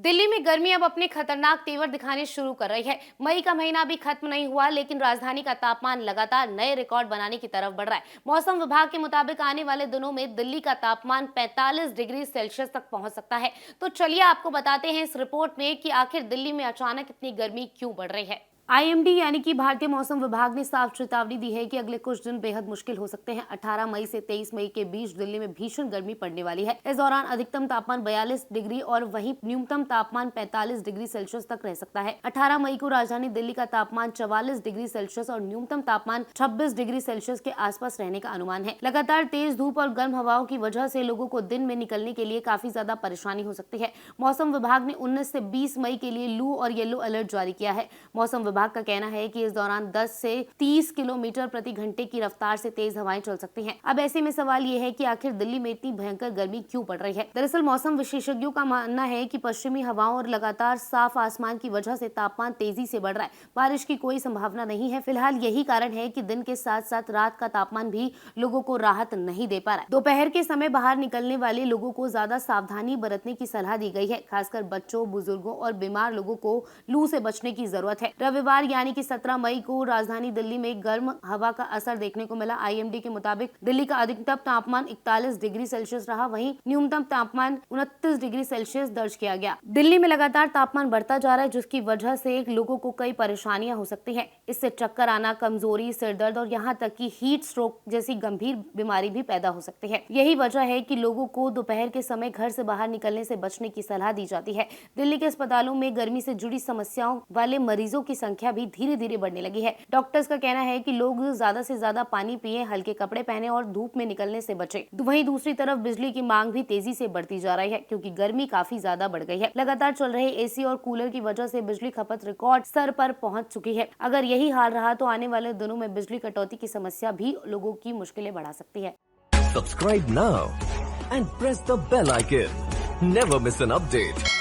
दिल्ली में गर्मी अब अपने खतरनाक तेवर दिखाने शुरू कर रही है। मई का महीना भी खत्म नहीं हुआ, लेकिन राजधानी का तापमान लगातार नए रिकॉर्ड बनाने की तरफ बढ़ रहा है। मौसम विभाग के मुताबिक आने वाले दिनों में दिल्ली का तापमान 45 डिग्री सेल्सियस तक पहुंच सकता है। तो चलिए आपको बताते हैं इस रिपोर्ट में कि आखिर दिल्ली में अचानक इतनी गर्मी क्यों बढ़ रही है। IMD यानी कि भारतीय मौसम विभाग ने साफ चेतावनी दी है कि अगले कुछ दिन बेहद मुश्किल हो सकते हैं। 18 मई से 23 मई के बीच दिल्ली में भीषण गर्मी पड़ने वाली है। इस दौरान अधिकतम तापमान 42 डिग्री और वहीं न्यूनतम तापमान 45 डिग्री सेल्सियस तक रह सकता है। 18 मई को राजधानी दिल्ली का तापमान 44 डिग्री सेल्सियस और न्यूनतम तापमान 26 डिग्री सेल्सियस के आसपास रहने का अनुमान है। लगातार तेज धूप और गर्म हवाओं की वजह से लोगों को दिन में निकलने के लिए काफी ज्यादा परेशानी हो सकती है। मौसम विभाग ने 19 से 20 मई के लिए लू और येलो अलर्ट जारी किया है। मौसम विभाग का कहना है कि इस दौरान 10 से 30 किलोमीटर प्रति घंटे की रफ्तार से तेज हवाएं चल सकती हैं। अब ऐसे में सवाल ये है कि आखिर दिल्ली में इतनी भयंकर गर्मी क्यों पड़ रही है। दरअसल मौसम विशेषज्ञों का मानना है कि पश्चिमी हवाओं और लगातार साफ आसमान की वजह से तापमान तेजी से बढ़ रहा है। बारिश की कोई संभावना नहीं है। फिलहाल यही कारण है कि दिन के साथ साथ रात का तापमान भी लोगों को राहत नहीं दे पा रहा है। दोपहर के समय बाहर निकलने वाले लोगों को ज्यादा सावधानी बरतने की सलाह दी गई है। खासकर बच्चों, बुजुर्गों और बीमार लोगों को लू से बचने की जरूरत है। रविवार यानी कि 17 मई को राजधानी दिल्ली में गर्म हवा का असर देखने को मिला। IMD के मुताबिक दिल्ली का अधिकतम तापमान 41 डिग्री सेल्सियस रहा, वहीं न्यूनतम तापमान 29 डिग्री सेल्सियस दर्ज किया गया। दिल्ली में लगातार तापमान बढ़ता जा रहा है, जिसकी वजह से लोगों को कई परेशानियां हो सकती हैं। इससे चक्कर आना, कमजोरी, सिर दर्द और यहाँ तक कि हीट स्ट्रोक जैसी गंभीर बीमारी भी पैदा हो सकती है। यही वजह है कि लोगों को दोपहर के समय घर से बाहर निकलने से बचने की सलाह दी जाती है। दिल्ली के अस्पतालों में गर्मी से जुड़ी समस्याओं वाले मरीजों की संख्या भी धीरे धीरे बढ़ने लगी है। डॉक्टर्स का कहना है कि लोग ज्यादा से ज्यादा पानी पिए, हल्के कपड़े पहने और धूप में निकलने से बचें। वहीं दूसरी तरफ बिजली की मांग भी तेजी से बढ़ती जा रही है, क्योंकि गर्मी काफी ज्यादा बढ़ गई है। लगातार चल रहे AC और कूलर की वजह से बिजली खपत रिकॉर्ड स्तर पर पहुंच चुकी है। अगर यही हाल रहा तो आने वाले दिनों में बिजली कटौती की समस्या भी लोगों की मुश्किलें बढ़ा सकती है। Subscribe now and press the bell icon. Never miss an update.